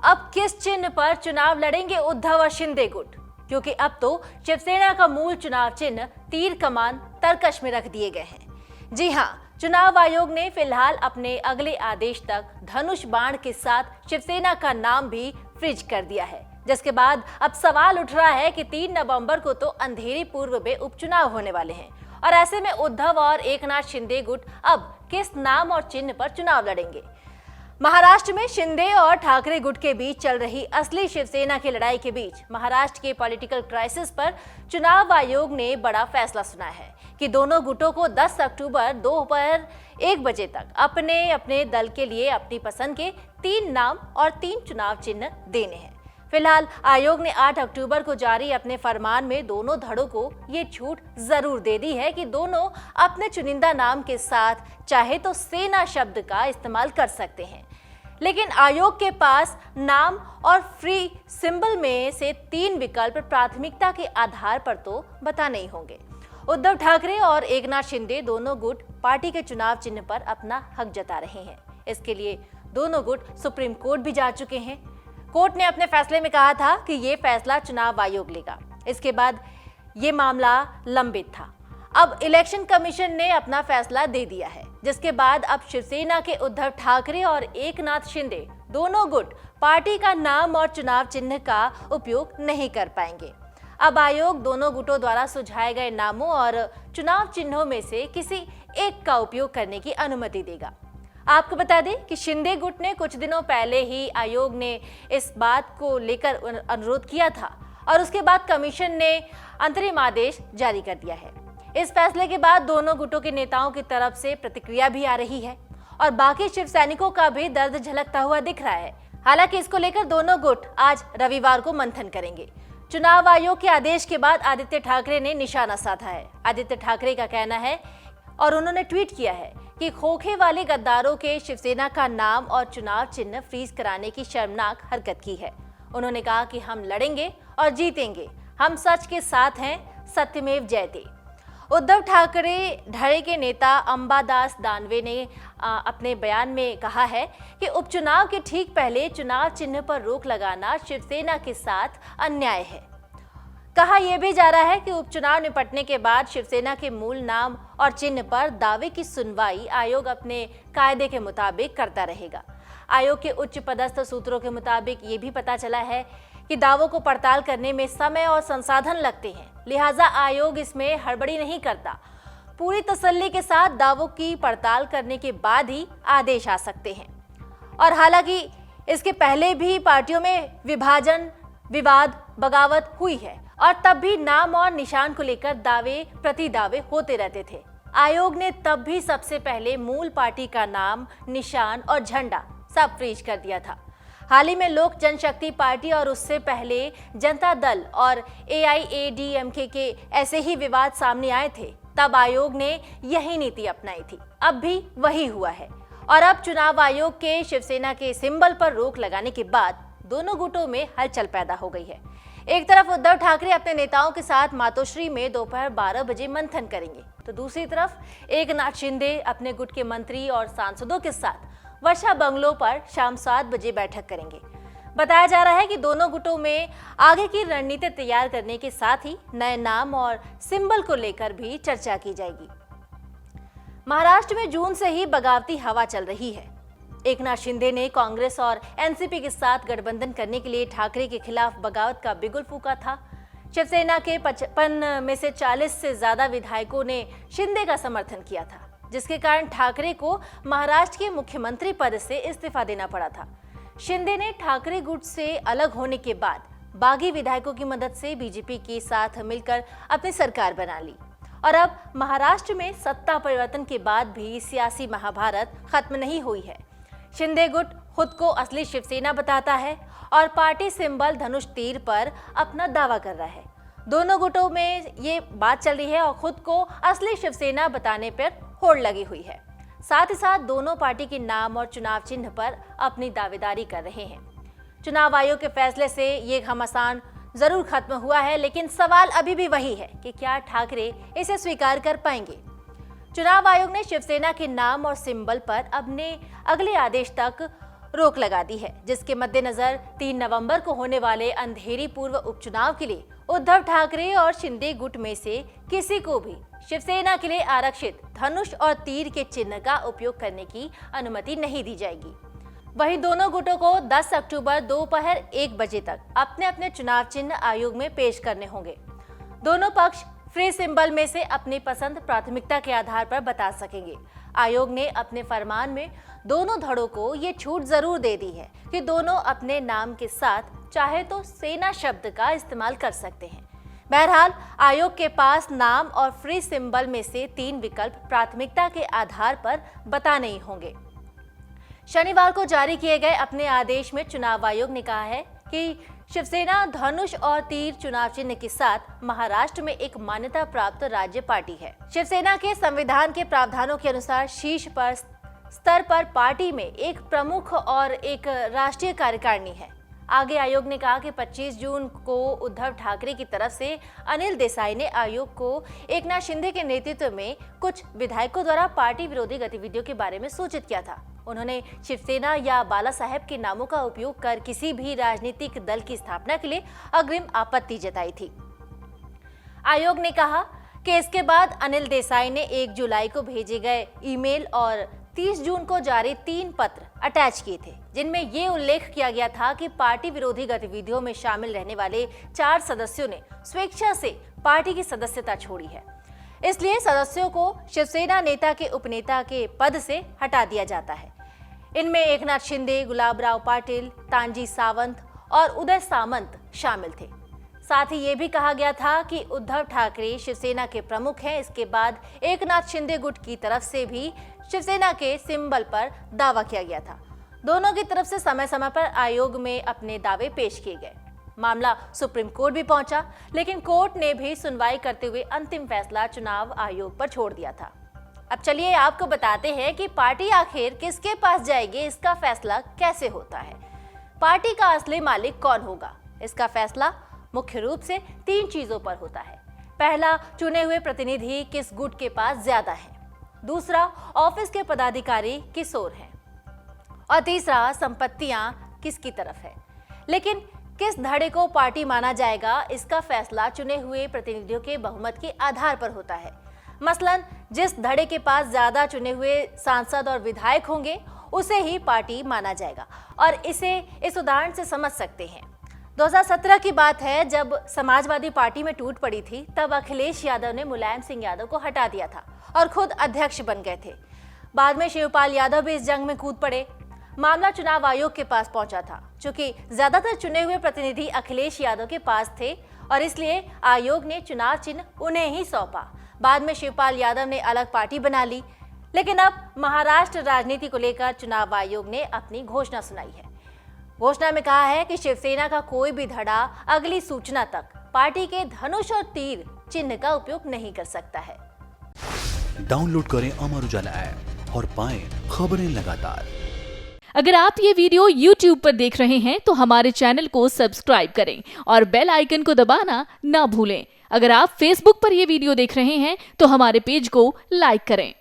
अब किस चिन्ह पर चुनाव लड़ेंगे उद्धव और शिंदे गुट? क्योंकि अब तो शिवसेना का मूल चुनाव चिन्ह तीर कमान तरकश में रख दिए गए हैं। जी हां, चुनाव आयोग ने फिलहाल अपने अगले आदेश तक धनुष बाण के साथ शिवसेना का नाम भी फ्रीज कर दिया है, जिसके बाद अब सवाल उठ रहा है कि 3 नवंबर को तो अंधेरी पूर्व में उपचुनाव होने वाले हैं और ऐसे में उद्धव और एकनाथ शिंदे गुट अब किस नाम और चिन्ह पर चुनाव लड़ेंगे? महाराष्ट्र में शिंदे और ठाकरे गुट के बीच चल रही असली शिवसेना की लड़ाई के बीच महाराष्ट्र के पॉलिटिकल क्राइसिस पर चुनाव आयोग ने बड़ा फैसला सुनाया है कि दोनों गुटों को 10 अक्टूबर दोपहर 1 बजे तक अपने अपने दल के लिए अपनी पसंद के 3 नाम और 3 चुनाव चिन्ह देने हैं। फिलहाल आयोग ने 8 अक्टूबर को जारी अपने फरमान में दोनों धड़ों को ये छूट जरूर दे दी है कि दोनों अपने चुनिंदा नाम के साथ चाहे तो सेना शब्द का इस्तेमाल कर सकते हैं, लेकिन आयोग के पास नाम और फ्री सिंबल में से 3 विकल्प प्राथमिकता के आधार पर तो बता नहीं होंगे। उद्धव ठाकरे और एकनाथ शिंदे दोनों गुट पार्टी के चुनाव चिन्ह पर अपना हक जता रहे हैं। इसके लिए दोनों गुट सुप्रीम कोर्ट भी जा चुके हैं। कोर्ट ने अपने फैसले में कहा था कि ये फैसला चुनाव आयोग लेगा। इसके बाद ये मामला लंबित था। अब इलेक्शन कमीशन ने अपना फैसला दे दिया है, जिसके बाद अब शिवसेना के उद्धव ठाकरे और एकनाथ शिंदे दोनों गुट पार्टी का नाम और चुनाव चिन्ह का उपयोग नहीं कर पाएंगे। अब आयोग दोनों गुटों द्वारा सुझाए गए नामों और चुनाव चिन्हों में से किसी एक का उपयोग करने की अनुमति देगा। आपको बता दें कि शिंदे गुट ने कुछ दिनों पहले ही आयोग ने इस बात को लेकर अनुरोध किया था और उसके बाद कमीशन ने अंतरिम आदेश जारी कर दिया है। इस फैसले के बाद दोनों गुटों के नेताओं की तरफ से प्रतिक्रिया भी आ रही है और बाकी शिव सैनिकों का भी दर्द झलकता हुआ दिख रहा है। हालांकि इसको लेकर दोनों गुट आज रविवार को मंथन करेंगे। चुनाव आयोग के आदेश के बाद आदित्य ठाकरे ने निशाना साधा है। आदित्य ठाकरे का कहना है और उन्होंने ट्वीट किया है कि खोखे वाले गद्दारों के शिवसेना का नाम और चुनाव चिन्ह फ्रीज कराने की शर्मनाक हरकत की है। उन्होंने कहा कि हम लड़ेंगे और जीतेंगे, हम सच के साथ हैं, सत्यमेव जयते। उद्धव ठाकरे धड़े के नेता अंबादास दानवे ने अपने बयान में कहा है कि उपचुनाव के ठीक पहले चुनाव चिन्ह पर रोक लगाना शिवसेना के साथ अन्याय है। कहा यह भी जा रहा है कि उपचुनाव निपटने के बाद शिवसेना के मूल नाम और चिन्ह पर दावे की सुनवाई आयोग अपने कायदे के मुताबिक करता रहेगा। आयोग के उच्च पदस्थ सूत्रों के मुताबिक ये भी पता चला है कि दावों को पड़ताल करने में समय और संसाधन लगते हैं, लिहाजा आयोग इसमें हड़बड़ी नहीं करता। पूरी तसल्ली के साथ दावों की पड़ताल करने के बाद ही आदेश आ सकते हैं। और हालांकि इसके पहले भी पार्टियों में विभाजन, विवाद, बगावत हुई है और तब भी नाम और निशान को लेकर दावे प्रति दावे होते रहते थे। आयोग ने तब भी सबसे पहले मूल पार्टी का नाम, निशान और झंडा सब फ्रीज कर दिया था। हाल ही में लोक जनशक्ति पार्टी और उससे पहले जनता दल और AIADMK के ऐसे ही विवाद सामने आए थे, तब आयोग ने यही नीति अपनाई थी। अब भी वही हुआ है और अब चुनाव आयोग के शिवसेना के सिंबल पर रोक लगाने के बाद दोनों गुटों में हलचल पैदा हो गई है। एक तरफ उद्धव ठाकरे अपने नेताओं के साथ मातोश्री में दोपहर 12 बजे मंथन करेंगे, तो दूसरी तरफ एकनाथ शिंदे अपने गुट के मंत्री और सांसदों के साथ वर्षा बंगलो पर शाम 7 बजे बैठक करेंगे। बताया जा रहा है कि दोनों गुटों में आगे की रणनीति तैयार करने के साथ ही नए नाम और सिंबल को लेकर भी चर्चा की जाएगी। महाराष्ट्र में जून से ही बगावती हवा चल रही है। एकनाथ शिंदे ने कांग्रेस और एनसीपी के साथ गठबंधन करने के लिए ठाकरे के खिलाफ बगावत का बिगुल फूंका था। शिवसेना के 55 में से 40 से ज्यादा विधायकों ने शिंदे का समर्थन किया था, जिसके कारण ठाकरे को महाराष्ट्र के मुख्यमंत्री पद से इस्तीफा देना पड़ा था। शिंदे ने ठाकरे गुट से अलग होने के बाद बागी विधायकों की मदद से बीजेपी के साथ मिलकर अपनी सरकार बना ली और अब महाराष्ट्र में सत्ता परिवर्तन के बाद भी सियासी महाभारत खत्म नहीं हुई है। शिंदे गुट खुद को असली शिवसेना बताता है और पार्टी सिंबल धनुष तीर पर अपना दावा कर रहा है। दोनों गुटों में ये बात चल रही है और खुद को असली शिवसेना बताने पर होड़ लगी हुई है। साथ ही साथ दोनों पार्टी के नाम और चुनाव चिन्ह पर अपनी दावेदारी कर रहे हैं। चुनाव आयोग के फैसले से ये घमासान जरूर खत्म हुआ है, लेकिन सवाल अभी भी वही है कि क्या ठाकरे इसे स्वीकार कर पाएंगे। चुनाव आयोग ने शिवसेना के नाम और सिंबल पर अपने अगले आदेश तक रोक लगा दी है, जिसके मद्देनजर 3 नवंबर को होने वाले अंधेरी पूर्व उपचुनाव के लिए उद्धव ठाकरे और शिंदे गुट में से किसी को भी शिवसेना के लिए आरक्षित धनुष और तीर के चिन्ह का उपयोग करने की अनुमति नहीं दी जाएगी। वहीं दोनों गुटों को 10 अक्टूबर दोपहर 1 बजे तक अपने अपने चुनाव चिन्ह आयोग में पेश करने होंगे। दोनों पक्ष फ्री सिंबल में से अपनी पसंद प्राथमिकता के आधार पर बता सकेंगे। आयोग ने अपने फरमान में दोनों धड़ों को ये छूट जरूर दे दी है कि दोनों अपने नाम के साथ चाहे तो सेना शब्द का इस्तेमाल कर सकते हैं। बहरहाल आयोग के पास नाम और फ्री सिंबल में से 3 विकल्प प्राथमिकता के आधार पर बताने ही होंगे। शनिवार को जारी किए गए अपने आदेश में चुनाव आयोग ने कहा है कि शिवसेना धनुष और तीर चुनाव चिन्ह के साथ महाराष्ट्र में एक मान्यता प्राप्त राज्य पार्टी है। शिवसेना के संविधान के प्रावधानों के अनुसार शीर्ष पर स्तर पर पार्टी में एक प्रमुख और एक राष्ट्रीय कार्यकारिणी है। आगे आयोग ने कहा कि 25 जून को उद्धव ठाकरे की तरफ से अनिल देसाई ने आयोग को एकनाथ शिंदे के नेतृत्व में कुछ विधायकों द्वारा पार्टी विरोधी गतिविधियों के बारे में सूचित किया था। उन्होंने शिवसेना या बाला साहेब के नामों का उपयोग कर किसी भी राजनीतिक दल की स्थापना के लिए अग्रिम आपत्ति जताई थी। आयोग ने कहा कि इसके बाद अनिल देसाई ने 1 जुलाई को भेजे गए ईमेल और 30 जून को जारी 3 पत्र अटैच किए थे, जिनमें ये उल्लेख किया गया था कि पार्टी विरोधी गतिविधियों में शामिल रहने वाले 4 सदस्यों ने स्वेच्छा से पार्टी की सदस्यता छोड़ी है। इसलिए सदस्यों को शिवसेना नेता के उपनेता के पद से हटा दिया जाता है। इनमें एकनाथ शिंदे, गुलाबराव पाटिल, तांजी सावंत और उदय सामंत शामिल थे। साथ ही ये भी कहा गया था कि उद्धव ठाकरे शिवसेना के प्रमुख हैं। इसके बाद एकनाथ शिंदे गुट की तरफ से भी शिवसेना के सिंबल पर दावा किया गया था। दोनों की तरफ से समय समय पर आयोग में अपने दावे पेश किए गए। मामला सुप्रीम कोर्ट भी पहुंचा, लेकिन कोर्ट ने भी सुनवाई करते हुए अंतिम फैसला चुनाव आयोग पर छोड़ दिया था। अब चलिए आपको बताते हैं कि पार्टी आखिर किसके पास जाएगी, इसका फैसला कैसे होता है। पार्टी का असली मालिक कौन होगा, इसका फैसला मुख्य रूप से 3 चीजों पर होता है। पहला, चुने हुए प्रतिनिधि किस गुट के पास ज्यादा है। दूसरा, ऑफिस के पदाधिकारी किस ओर हैं। और तीसरा, संपत्तियां किसकी तरफ है। लेकिन किस धड़े को पार्टी माना जाएगा, इसका फैसला चुने हुए प्रतिनिधियों के बहुमत के आधार पर होता है। मसलन जिस धड़े के पास ज्यादा चुने हुए सांसद और विधायक होंगे, उसे ही पार्टी माना जाएगा। और इसे इस उदाहरण से समझ सकते हैं। 2017 की बात है, जब समाजवादी पार्टी में टूट पड़ी थी, तब अखिलेश यादव ने मुलायम सिंह यादव को हटा दिया था और खुद अध्यक्ष बन गए थे। बाद में शिवपाल यादव भी इस जंग में कूद पड़े। मामला चुनाव आयोग के पास पहुंचा था। चूंकि ज्यादातर चुने हुए प्रतिनिधि अखिलेश यादव के पास थे और इसलिए आयोग ने चुनाव चिन्ह उन्हें ही सौंपा। बाद में शिवपाल यादव ने अलग पार्टी बना ली। लेकिन अब महाराष्ट्र राजनीति को लेकर चुनाव आयोग ने अपनी घोषणा सुनाई है। घोषणा में कहा है कि शिवसेना का कोई भी धड़ा अगली सूचना तक पार्टी के धनुष और तीर चिन्ह का उपयोग नहीं कर सकता है। डाउनलोड करें अमर उजाला ऐप और पाएं खबरें लगातार। अगर आप ये वीडियो YouTube पर देख रहे हैं तो हमारे चैनल को सब्सक्राइब करें और बेल आइकन को दबाना ना भूलें। अगर आप Facebook पर ये वीडियो देख रहे हैं तो हमारे पेज को लाइक करें।